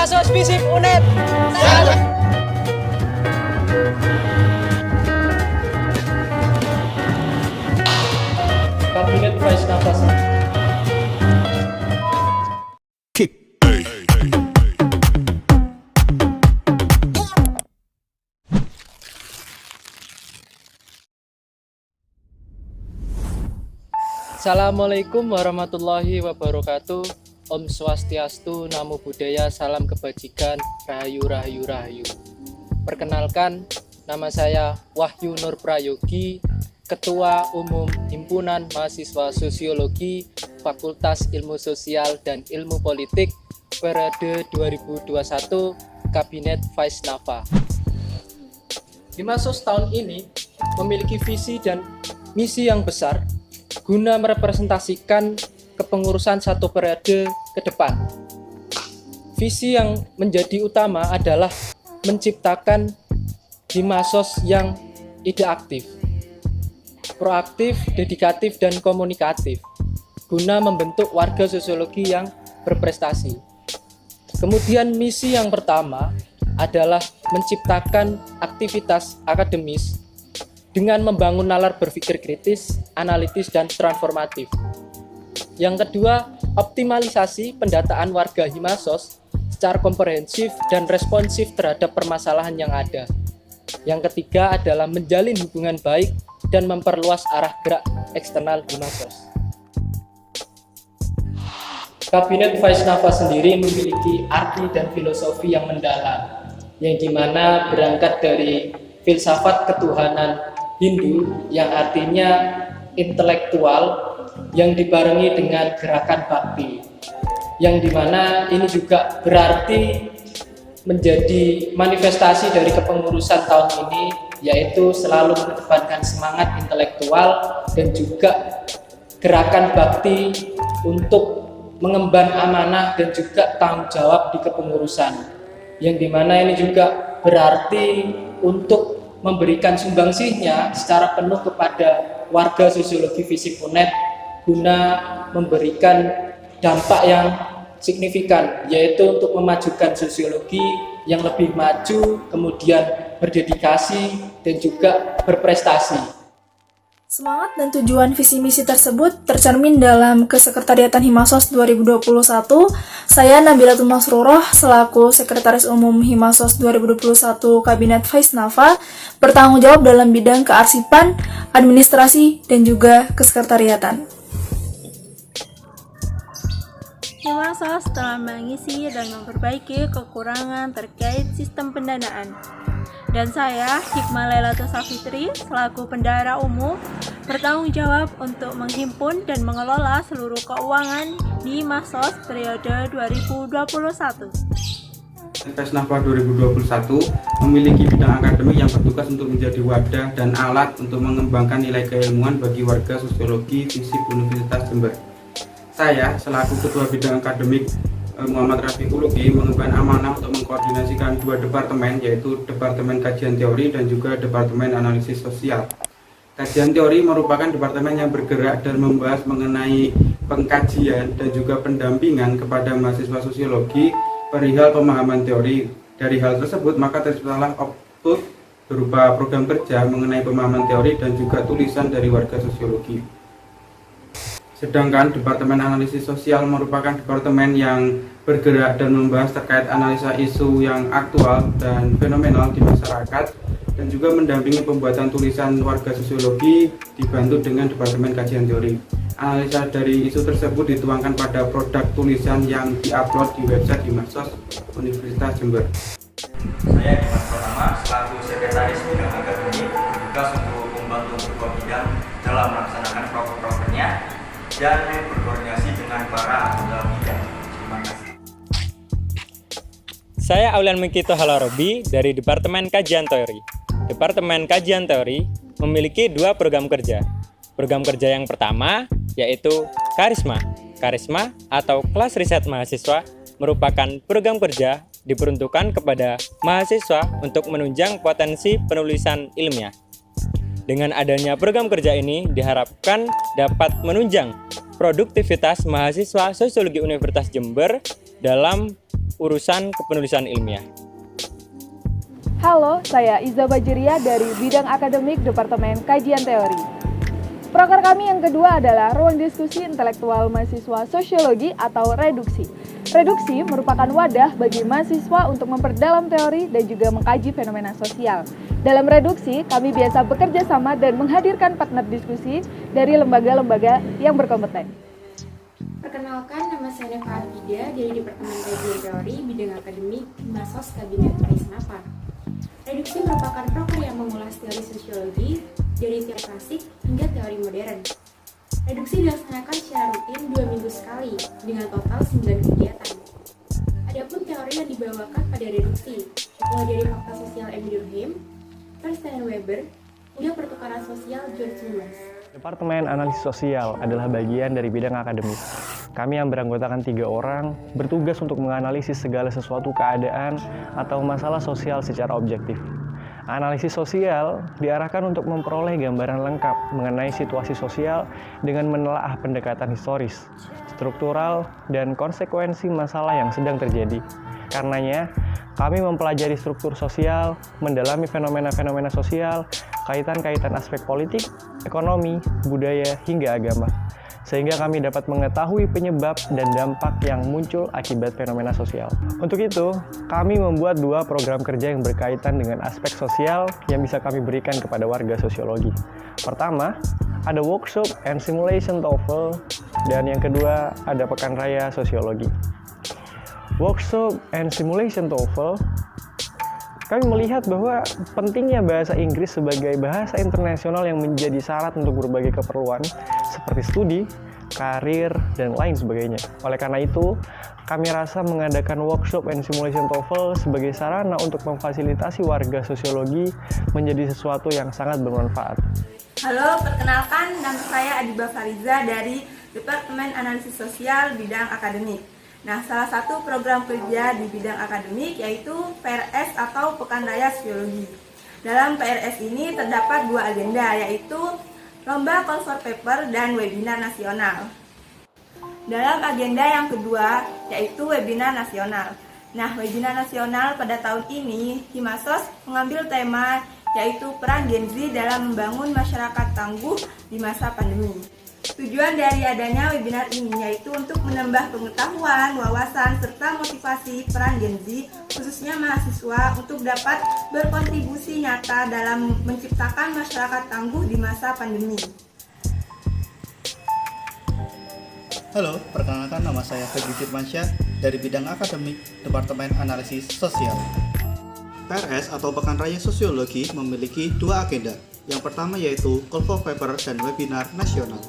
Himasos Visip UNED. Kabinet Vice Nafas. Assalamualaikum warahmatullahi wabarakatuh. Om Swastiastu, Namo Buddhaya, salam kebajikan, rahayu rahayu rahayu. Perkenalkan, nama saya Wahyu Nur Prayogi, Ketua Umum Himpunan Mahasiswa Sosiologi Fakultas Ilmu Sosial dan Ilmu Politik periode 2021 Kabinet Vice Nafa. Himasos tahun ini memiliki visi dan misi yang besar guna merepresentasikan kepengurusan satu periode ke depan. Visi yang menjadi utama adalah menciptakan Himasos yang ide aktif, proaktif, dedikatif, dan komunikatif guna membentuk warga sosiologi yang berprestasi. Kemudian misi yang pertama adalah menciptakan aktivitas akademis dengan membangun nalar berpikir kritis, analitis, dan transformatif. Yang kedua, optimalisasi pendataan warga Himasos secara komprehensif dan responsif terhadap permasalahan yang ada. Yang ketiga adalah menjalin hubungan baik dan memperluas arah gerak eksternal Himasos. Kabinet Vice Nafa sendiri memiliki arti dan filosofi yang mendalam, yang dimana berangkat dari filsafat ketuhanan Hindu yang artinya intelektual yang dibarengi dengan gerakan bakti, yang dimana ini juga berarti menjadi manifestasi dari kepengurusan tahun ini, yaitu selalu mengedepankan semangat intelektual dan juga gerakan bakti untuk mengemban amanah dan juga tanggung jawab di kepengurusan, yang dimana ini juga berarti untuk memberikan sumbangsihnya secara penuh kepada warga sosiologi Visip UNED guna memberikan dampak yang signifikan, yaitu untuk memajukan sosiologi yang lebih maju, kemudian berdedikasi dan juga berprestasi. Semangat dan tujuan visi misi tersebut tercermin dalam Kesekretariatan Himasos 2021. Saya Nabilatul Masruroh selaku Sekretaris Umum Himasos 2021 Kabinet Vice Nafa bertanggung jawab dalam bidang kearsipan, administrasi, dan juga kesekretariatan. Himasos telah mengisi dan memperbaiki kekurangan terkait sistem pendanaan. Dan saya, Hikmah Lailatul Safitri, selaku Bendahara Umum, bertanggung jawab untuk menghimpun dan mengelola seluruh keuangan di Himasos periode 2021. Vice Nafa 2021 memiliki bidang akademik yang bertugas untuk menjadi wadah dan alat untuk mengembangkan nilai keilmuan bagi warga sosiologi Visip Universitas Jember. Saya, selaku Ketua Bidang Akademik Muhammad Rafiqul Ugi, mengemban amanah untuk mengkoordinasikan dua departemen, yaitu Departemen Kajian Teori dan juga Departemen Analisis Sosial. Kajian Teori merupakan departemen yang bergerak dan membahas mengenai pengkajian dan juga pendampingan kepada mahasiswa sosiologi perihal pemahaman teori. Dari hal tersebut, maka terciptalah output berupa program kerja mengenai pemahaman teori dan juga tulisan dari warga sosiologi. Sedangkan Departemen Analisis Sosial merupakan departemen yang bergerak dan membahas terkait analisa isu yang aktual dan fenomenal di masyarakat dan juga mendampingi pembuatan tulisan warga sosiologi dibantu dengan Departemen Kajian Teori. Analisa dari isu tersebut dituangkan pada produk tulisan yang diupload di website Himasos Universitas Jember. Saya Dimas Pratama selaku Sekretaris Bidang Akademik bertugas untuk membantu ketua bidang dalam melaksanakan proker-prokernya dan berkoordinasi dengan para anggota bidang. Terima kasih. Saya Aulian Mikito Halarobi dari Departemen Kajian Teori. Departemen Kajian Teori memiliki dua program kerja. Program kerja yang pertama yaitu Karisma. Karisma atau Kelas Riset Mahasiswa merupakan program kerja diperuntukkan kepada mahasiswa untuk menunjang potensi penulisan ilmiah. Dengan adanya program kerja ini diharapkan dapat menunjang produktivitas mahasiswa Sosiologi Universitas Jember dalam urusan kepenulisan ilmiah. Halo, saya Iza Bajiria dari Bidang Akademik Departemen Kajian Teori. Proker kami yang kedua adalah Ruang Diskusi Intelektual Mahasiswa Sosiologi atau Reduksi. Reduksi merupakan wadah bagi mahasiswa untuk memperdalam teori dan juga mengkaji fenomena sosial. Dalam reduksi, kami biasa bekerja sama dan menghadirkan partner diskusi dari lembaga-lembaga yang berkompeten. Perkenalkan, nama saya Neva Alvida dari Departemen Kajian Teori Bidang Akademik Himasos Kabinet Faisnafa. Reduksi merupakan proker yang mengulas teori sosiologi dari teori klasik hingga teori modern. Reduksi dilaksanakan secara rutin 2 minggu sekali dengan total 9 kegiatan. Adapun teori yang dibawakan pada reduksi mulai dari fakta sosial Emil Durkheim, Fernand Weber, hingga pertukaran sosial George Lumas. Departemen Analisis Sosial adalah bagian dari bidang akademik. Kami yang beranggotakan 3 orang bertugas untuk menganalisis segala sesuatu keadaan atau masalah sosial secara objektif. Analisis sosial diarahkan untuk memperoleh gambaran lengkap mengenai situasi sosial dengan menelaah pendekatan historis, struktural, dan konsekuensi masalah yang sedang terjadi. Karenanya, kami mempelajari struktur sosial, mendalami fenomena-fenomena sosial, kaitan-kaitan aspek politik, ekonomi, budaya, hingga agama, sehingga kami dapat mengetahui penyebab dan dampak yang muncul akibat fenomena sosial. Untuk itu, kami membuat 2 program kerja yang berkaitan dengan aspek sosial yang bisa kami berikan kepada warga sosiologi. Pertama, ada workshop and simulation TOEFL, dan yang kedua ada Pekan Raya Sosiologi. Workshop and simulation TOEFL, kami melihat bahwa pentingnya bahasa Inggris sebagai bahasa internasional yang menjadi syarat untuk berbagai keperluan seperti studi, karir, dan lain sebagainya. Oleh karena itu, kami rasa mengadakan workshop and simulation TOEFL sebagai sarana untuk memfasilitasi warga sosiologi menjadi sesuatu yang sangat bermanfaat. Halo, perkenalkan nama saya Adiba Fariza dari Departemen Analisis Sosial Bidang Akademik. Nah, salah satu program kerja di bidang akademik yaitu PRS atau Pekan Raya Sosiologi. Dalam PRS ini terdapat 2 agenda, yaitu Lomba Call for Paper dan Webinar Nasional. Dalam agenda yang kedua, yaitu Webinar Nasional. Nah, Webinar Nasional pada tahun ini, Himasos mengambil tema yaitu peran Gen Z dalam membangun masyarakat tangguh di masa pandemi. Tujuan dari adanya webinar ini yaitu untuk menambah pengetahuan, wawasan, serta motivasi peran Gen Z, khususnya mahasiswa, untuk dapat berkontribusi nyata dalam menciptakan masyarakat tangguh di masa pandemi. Halo, perkenalkan nama saya Febri Firmansyah dari bidang akademik Departemen Analisis Sosial. PRS atau Pekan Raya Sosiologi memiliki 2 agenda. Yang pertama yaitu Call for Paper dan Webinar Nasional.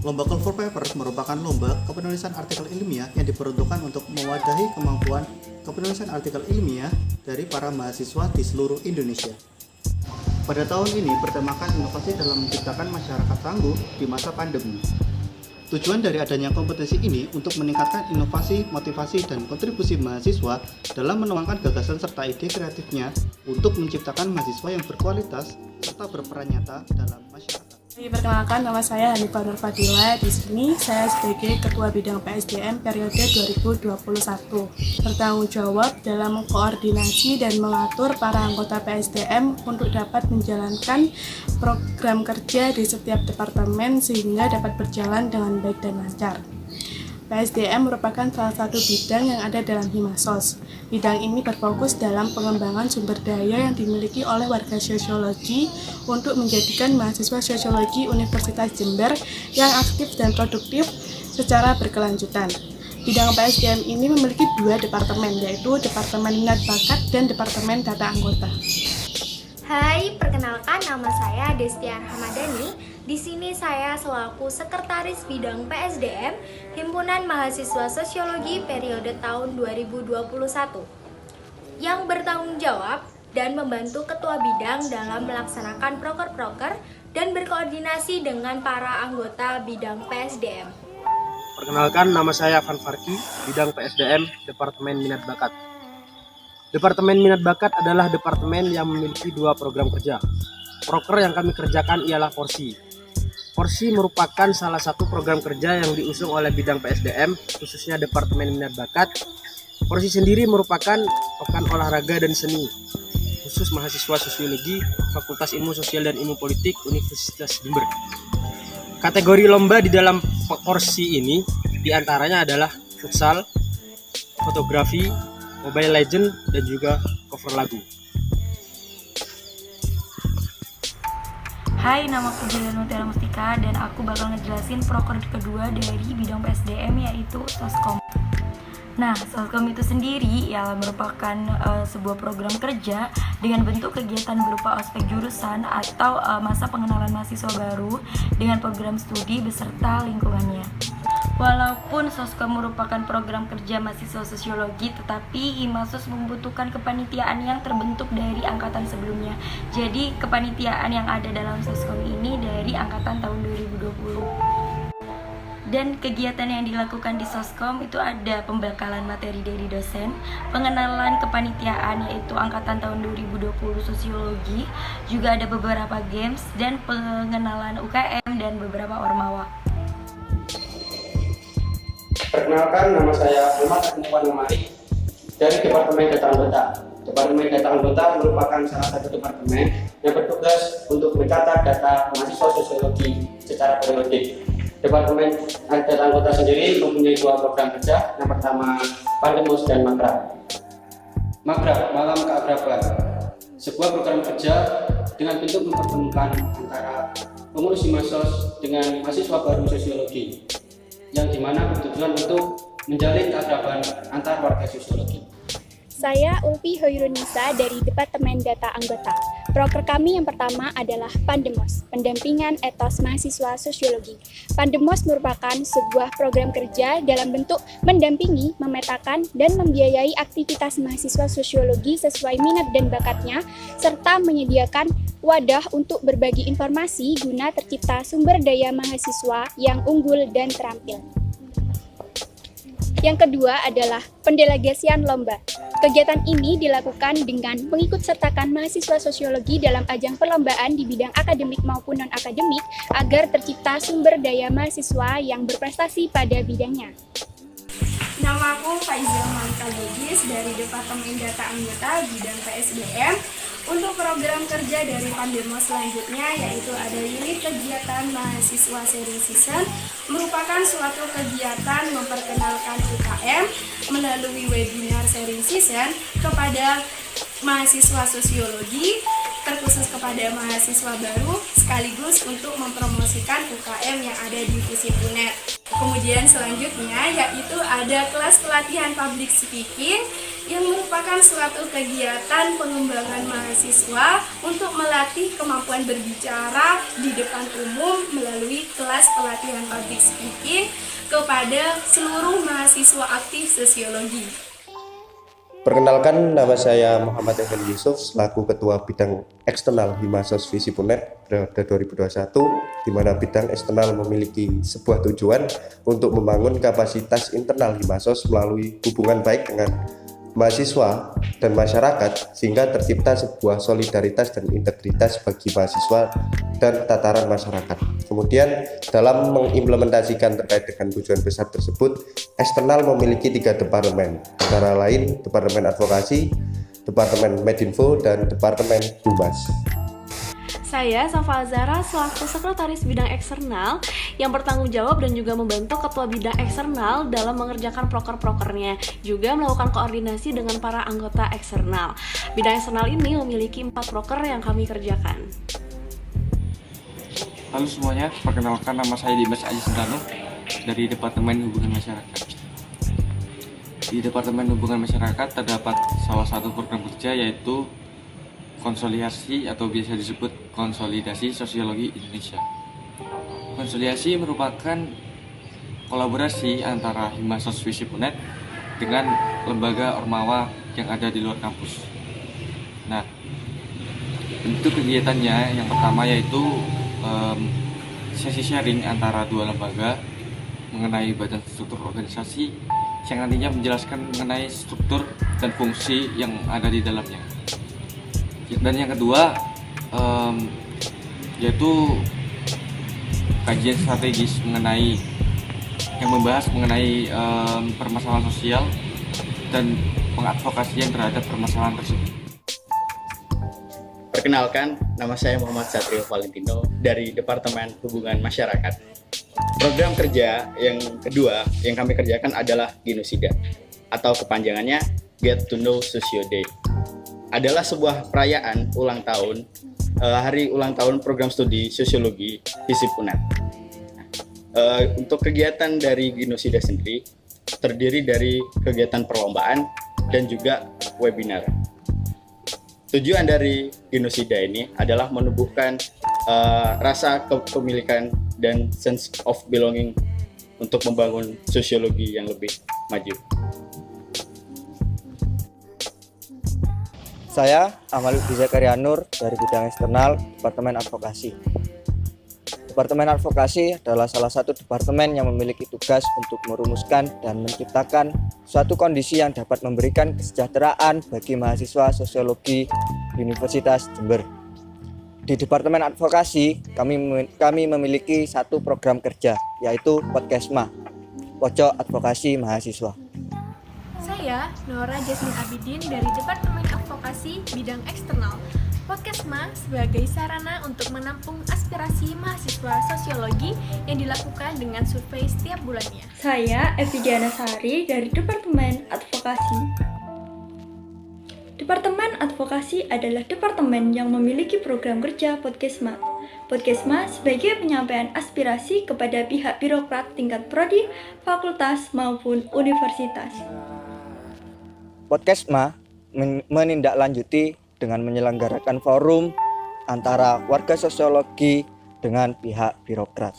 Lomba Call for Paper merupakan lomba kepenulisan artikel ilmiah yang diperuntukkan untuk mewadahi kemampuan kepenulisan artikel ilmiah dari para mahasiswa di seluruh Indonesia. Pada tahun ini bertemakan inovasi dalam menciptakan masyarakat tangguh di masa pandemi. Tujuan dari adanya kompetisi ini untuk meningkatkan inovasi, motivasi, dan kontribusi mahasiswa dalam menuangkan gagasan serta ide kreatifnya untuk menciptakan mahasiswa yang berkualitas serta berperan nyata dalam masyarakat. Perkenalkan, nama saya Hanifah Nur Fadila. Di sini saya sebagai Ketua Bidang PSDM periode 2021 bertanggung jawab dalam mengkoordinasi dan mengatur para anggota PSDM untuk dapat menjalankan program kerja di setiap departemen sehingga dapat berjalan dengan baik dan lancar. PSDM merupakan salah satu bidang yang ada dalam Himasos. Bidang ini berfokus dalam pengembangan sumber daya yang dimiliki oleh warga sosiologi untuk menjadikan mahasiswa sosiologi Universitas Jember yang aktif dan produktif secara berkelanjutan. Bidang PSDM ini memiliki 2 departemen, yaitu Departemen Minat Bakat dan Departemen Data Anggota. Hai, perkenalkan nama saya Destian Hamadani. Di sini saya selaku Sekretaris Bidang PSDM Himpunan Mahasiswa Sosiologi periode tahun 2021 yang bertanggung jawab dan membantu Ketua Bidang dalam melaksanakan proker-proker dan berkoordinasi dengan para anggota bidang PSDM. Perkenalkan, nama saya Van Farki, Bidang PSDM Departemen Minat Bakat. Departemen Minat Bakat adalah departemen yang memiliki 2 program kerja. Proker yang kami kerjakan ialah Porsi. Porsi merupakan salah satu program kerja yang diusung oleh bidang PSDM, khususnya Departemen Minat Bakat, Porsi sendiri merupakan pekan olahraga dan seni khusus mahasiswa sosiologi Fakultas Ilmu Sosial dan Ilmu Politik Universitas Jember. Kategori lomba di dalam porsi ini diantaranya adalah futsal, fotografi, Mobile Legend, dan juga cover lagu. Hai, nama aku Juliana Mutiara Mustika dan aku bakal ngejelasin proker kedua dari bidang PSDM yaitu Soskom. Nah, Soskom itu sendiri ya merupakan sebuah program kerja dengan bentuk kegiatan berupa ospek jurusan atau masa pengenalan mahasiswa baru dengan program studi beserta lingkungannya. Walaupun Soskom merupakan program kerja mahasiswa sosiologi, tetapi Himasos membutuhkan kepanitiaan yang terbentuk dari angkatan sebelumnya. Jadi kepanitiaan yang ada dalam Soskom ini dari angkatan tahun 2020. Dan kegiatan yang dilakukan di Soskom itu ada pembekalan materi dari dosen, pengenalan kepanitiaan yaitu angkatan tahun 2020 sosiologi, juga ada beberapa games dan pengenalan UKM dan beberapa ormawa. Perkenalkan, nama saya Muhammad Akmuwan Mari dari Departemen Data Anggota. Departemen Data Anggota merupakan salah satu departemen yang bertugas untuk mencatat data mahasiswa sosiologi secara periodik. Departemen Data Anggota sendiri mempunyai dua program kerja, yang pertama Pandemus dan Makrab. Makrab, Malam Keakraban, sebuah program kerja dengan bentuk mempertemukan antara pengurus Himasos dengan mahasiswa baru sosiologi, yang dimana bertujuan untuk menjalin keakraban antar warga sosiologi. Saya Ulfi Hoirunisa dari Departemen Data Anggota. Proker kami yang pertama adalah Pandemos, pendampingan etos mahasiswa sosiologi. Pandemos merupakan sebuah program kerja dalam bentuk mendampingi, memetakan, dan membiayai aktivitas mahasiswa sosiologi sesuai minat dan bakatnya, serta menyediakan wadah untuk berbagi informasi guna tercipta sumber daya mahasiswa yang unggul dan terampil. Yang kedua adalah pendelegasian lomba. Kegiatan ini dilakukan dengan mengikutsertakan mahasiswa sosiologi dalam ajang perlombaan di bidang akademik maupun non-akademik agar tercipta sumber daya mahasiswa yang berprestasi pada bidangnya. Nama aku Faizal Malika Lugis dari Departemen Data Anggota bidang PSDM. Untuk program kerja dari Pandemos selanjutnya yaitu ada unit kegiatan mahasiswa sharing season, merupakan suatu kegiatan memperkenalkan UKM melalui webinar sharing season kepada mahasiswa sosiologi, terkhusus kepada mahasiswa baru, sekaligus untuk mempromosikan UKM yang ada di FISIP UNED. Kemudian selanjutnya yaitu ada kelas pelatihan public speaking yang merupakan suatu kegiatan pengembangan mahasiswa untuk melatih kemampuan berbicara di depan umum melalui kelas pelatihan public speaking kepada seluruh mahasiswa aktif sosiologi. Perkenalkan, nama saya Muhammad Effendi Yusuf selaku Ketua Bidang Eksternal Himasos FISIP UNED periode 2021, di mana bidang eksternal memiliki sebuah tujuan untuk membangun kapasitas internal Himasos melalui hubungan baik dengan mahasiswa dan masyarakat sehingga tercipta sebuah solidaritas dan integritas bagi mahasiswa dan tataran masyarakat. Kemudian dalam mengimplementasikan terkait dengan tujuan besar tersebut, eksternal memiliki 3 departemen, antara lain Departemen Advokasi, Departemen Medinfo, dan Departemen Humas. Saya Safa Azara selaku Sekretaris Bidang Eksternal yang bertanggung jawab dan juga membantu Ketua Bidang Eksternal dalam mengerjakan proker-prokernya, juga melakukan koordinasi dengan para anggota eksternal. Bidang eksternal ini memiliki 4 proker yang kami kerjakan. Halo semuanya, perkenalkan nama saya Dimas Aji Sentano dari Departemen Hubungan Masyarakat. Di Departemen Hubungan Masyarakat terdapat salah satu program kerja yaitu konsolidasi atau biasa disebut konsolidasi sosiologi Indonesia. Konsolidasi merupakan kolaborasi antara Himasos FISIP UNED dengan lembaga ormawa yang ada di luar kampus. Nah, bentuk kegiatannya yang pertama yaitu sesi sharing antara dua lembaga mengenai badan struktur organisasi yang nantinya menjelaskan mengenai struktur dan fungsi yang ada di dalamnya. Dan yang kedua yaitu kajian strategis mengenai yang membahas mengenai permasalahan sosial dan pengadvokasian terhadap permasalahan tersebut. Perkenalkan, nama saya Muhammad Satrio Valentino dari Departemen Hubungan Masyarakat. Program kerja yang kedua yang kami kerjakan adalah Genosida, atau kepanjangannya Get to Know Socio Day. Adalah sebuah perayaan ulang tahun, hari ulang tahun program studi sosiologi FISIP UNED. Untuk kegiatan dari Genosida sendiri terdiri dari kegiatan perlombaan dan juga webinar. Tujuan dari Genosida ini adalah menumbuhkan rasa kepemilikan dan sense of belonging untuk membangun sosiologi yang lebih maju. Saya Amal Zakaria Nur dari bidang eksternal Departemen Advokasi. Departemen Advokasi adalah salah satu departemen yang memiliki tugas untuk merumuskan dan menciptakan suatu kondisi yang dapat memberikan kesejahteraan bagi mahasiswa sosiologi Universitas Jember. Di Departemen Advokasi, kami memiliki satu program kerja, yaitu Podcastma, Pojok Advokasi Mahasiswa. Saya Nora Jasmine Abidin dari Departemen Advokasi Bidang Eksternal. Podcastma sebagai sarana untuk menampung aspirasi mahasiswa sosiologi yang dilakukan dengan survei setiap bulannya. Saya Evidiana Sari dari Departemen Advokasi. Departemen Advokasi adalah departemen yang memiliki program kerja Podcastma. Podcastma sebagai penyampaian aspirasi kepada pihak birokrat tingkat prodi, fakultas maupun universitas. Podcastma menindaklanjuti dengan menyelenggarakan forum antara warga sosiologi dengan pihak birokrat.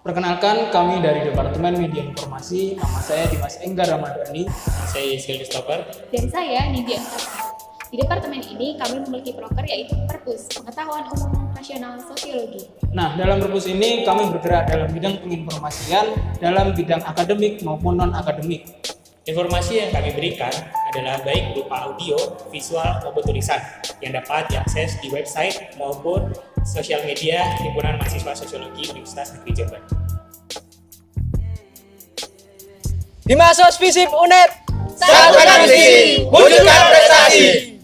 Perkenalkan, kami dari Departemen Media Informasi. Nama saya Dimas Enggar Ramadhani. Saya Yesel Christopher. Dan saya Nidia Entar. Di departemen ini kami memiliki proker yaitu Perpus, Pengetahuan Umum Nasional Sosiologi. Nah, dalam Perpus ini kami bergerak dalam bidang penginformasian, dalam bidang akademik maupun non-akademik. Informasi yang kami berikan adalah baik berupa audio, visual, maupun tulisan yang dapat diakses di website maupun sosial media Himpunan Mahasiswa Sosiologi Universitas Negeri Jember. Himasos FISIP UNED, satukan visi, wujudkan prestasi.